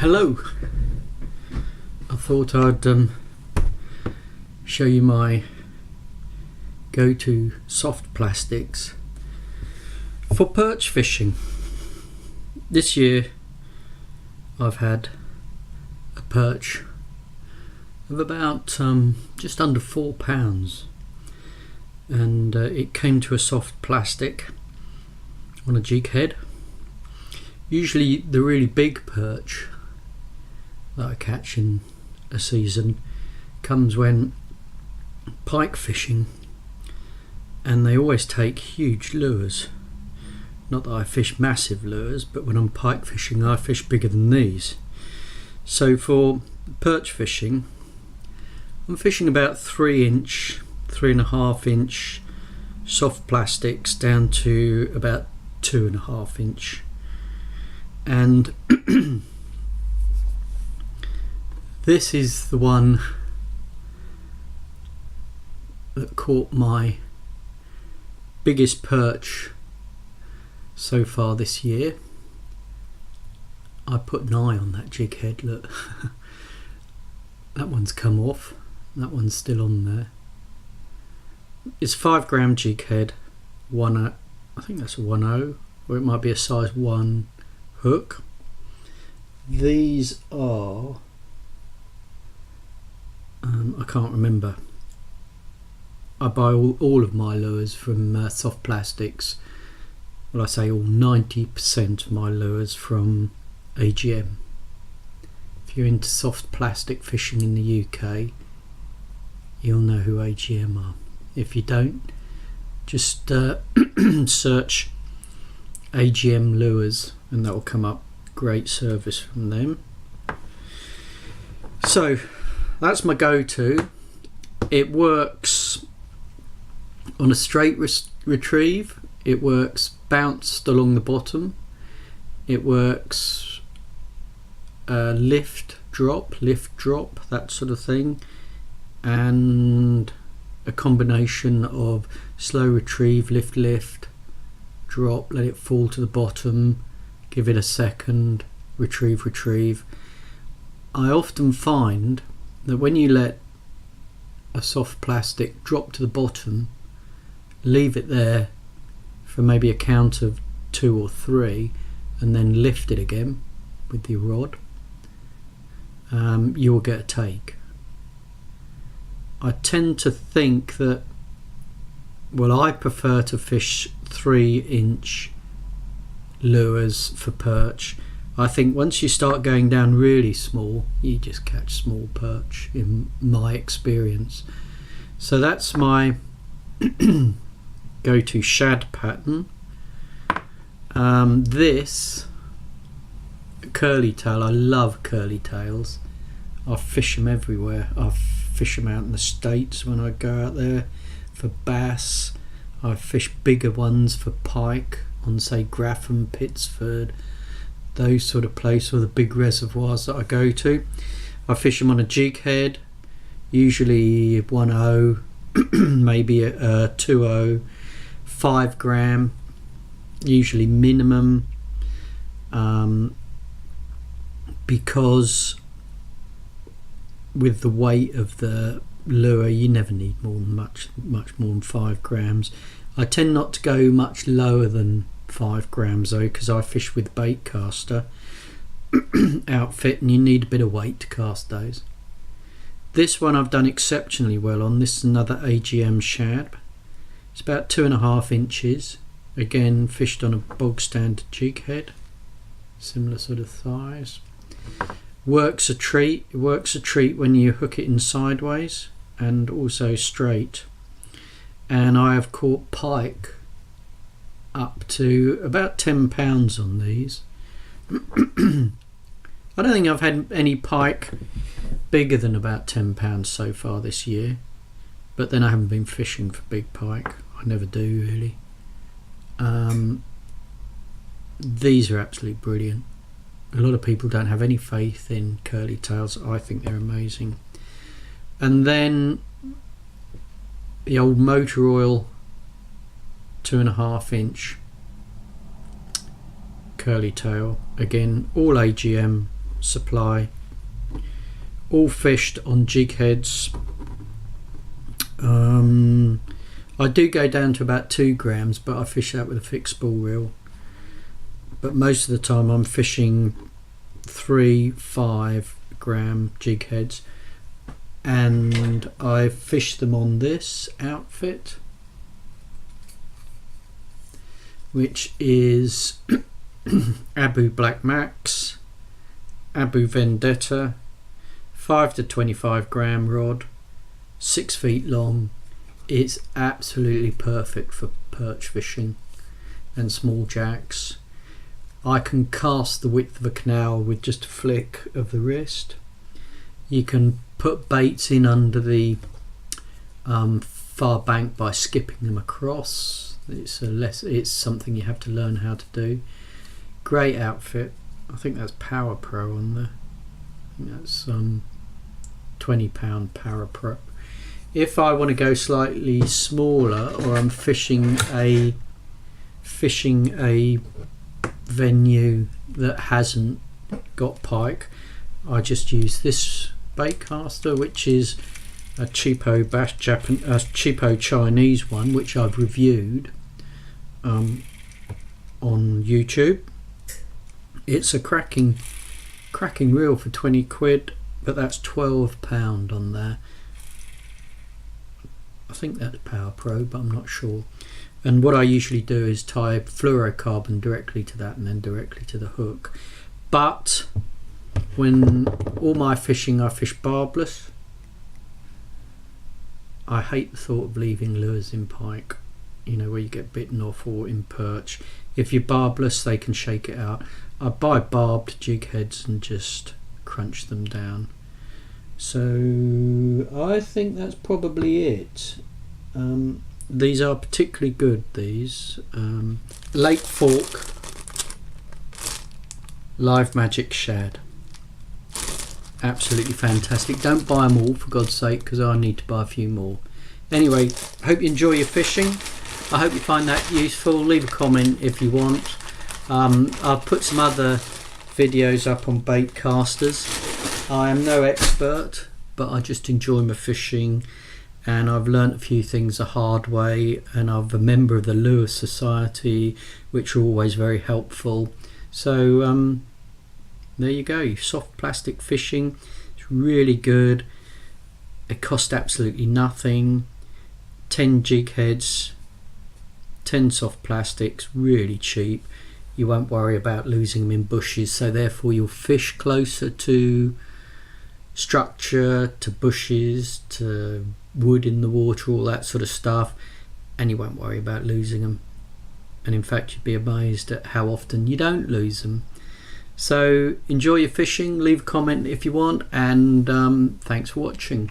Hello, I thought I'd show you my go-to soft plastics for perch fishing. This year I've had a perch of about just under £4, and it came to a soft plastic on a jig head. Usually the really big perch that I catch in a season comes when pike fishing, and they always take huge lures. Not that I fish massive lures, but when I'm pike fishing I fish bigger than these. So for perch fishing I'm fishing about 3-inch, 3.5-inch soft plastics down to about 2.5-inch, and this is the one that caught my biggest perch so far this year. I put an eye on that jig head, look. That one's come off, that one's still on there. It's 5 gram jig head, I think that's a 1/0, or it might be a size 1 hook. These are I can't remember. I buy all of my lures from soft plastics. Well, I say all, 90% of my lures from AGM. If you're into soft plastic fishing in the UK, you'll know who AGM are. If you don't, just search AGM lures and that will come up. Great service from them. So that's my go-to. It works on a straight retrieve, it works bounced along the bottom, it works lift drop, that sort of thing, and a combination of slow retrieve, lift, drop, let it fall to the bottom, give it a second, retrieve. I often find that when you let a soft plastic drop to the bottom, leave it there for maybe a count of 2 or 3 and then lift it again with your rod, you will get a take. I tend to think that, well, I prefer to fish 3-inch lures for perch. I think once you start going down really small, you just catch small perch in my experience. So that's my go-to shad pattern. This curly tail, I love curly tails. I fish them everywhere. I fish them out in the States when I go out there for bass. I fish bigger ones for pike on, say, Grafham, Pittsford, those sort of places, or the big reservoirs that I go to. I fish them on a jig head, usually 1/0, maybe a 2/0, 5 gram, usually minimum, because with the weight of the lure you never need much more than 5 grams. I tend not to go much lower than 5 grams though, because I fish with bait caster outfit and you need a bit of weight to cast those. This one I've done exceptionally well on. This is another AGM Sharp. It's about 2.5 inches, again fished on a bog standard jig head, similar sort of size. Works a treat. It works a treat when you hook it in sideways and also straight. And I have caught pike up to about £10 on these. I don't think I've had any pike bigger than about £10 so far this year, but then I haven't been fishing for big pike. I never do really. These are absolutely brilliant. A lot of people don't have any faith in curly tails. I think they're amazing. And then the old motor oil 2.5 inch curly tail, again all AGM supply, all fished on Jig Heads. I do go down to about 2 grams, but I fish that with a fixed spool reel. But most of the time I'm fishing 3-5 gram Jig Heads, and I fish them on this outfit, which is Abu Black Max, Abu Vendetta, 5 to 25 gram rod, 6 feet long. It's absolutely perfect for perch fishing and small jacks. I can cast the width of a canal with just a flick of the wrist. You can put baits in under the far bank by skipping them across. It's something you have to learn how to do. Great outfit. I think that's Power Pro on there. I think that's £20 Power Pro. If I want to go slightly smaller, or I'm fishing a venue that hasn't got pike, I just use this bait caster, which is a cheapo Chinese one, which I've reviewed on YouTube. It's a cracking reel for 20 quid, but that's £12 on there. I think that's Power Pro, but I'm not sure. And what I usually do is tie fluorocarbon directly to that and then directly to the hook. But when all my fishing, I fish barbless. I hate the thought of leaving lures in pike, you know, where you get bitten off, or in perch. If you're barbless, they can shake it out. I buy barbed Jig Heads and just crunch them down. So I think that's probably it. These are particularly good, these. Lake Fork Live Magic Shad. Absolutely fantastic. Don't buy them all, for God's sake, because I need to buy a few more. Anyway, hope you enjoy your fishing. I hope you find that useful. Leave a comment if you want. I'll put some other videos up on bait casters. I am no expert, but I just enjoy my fishing, and I've learnt a few things the hard way, and I'm a member of the Lure Society, which are always very helpful. So there you go, soft plastic fishing. It's really good. It cost absolutely nothing. 10 Jig Heads, 10 soft plastics, really cheap. You won't worry about losing them in bushes, so therefore you'll fish closer to structure, to bushes, to wood in the water, all that sort of stuff, and you won't worry about losing them. And in fact, you'd be amazed at how often you don't lose them. So enjoy your fishing, leave a comment if you want, and thanks for watching.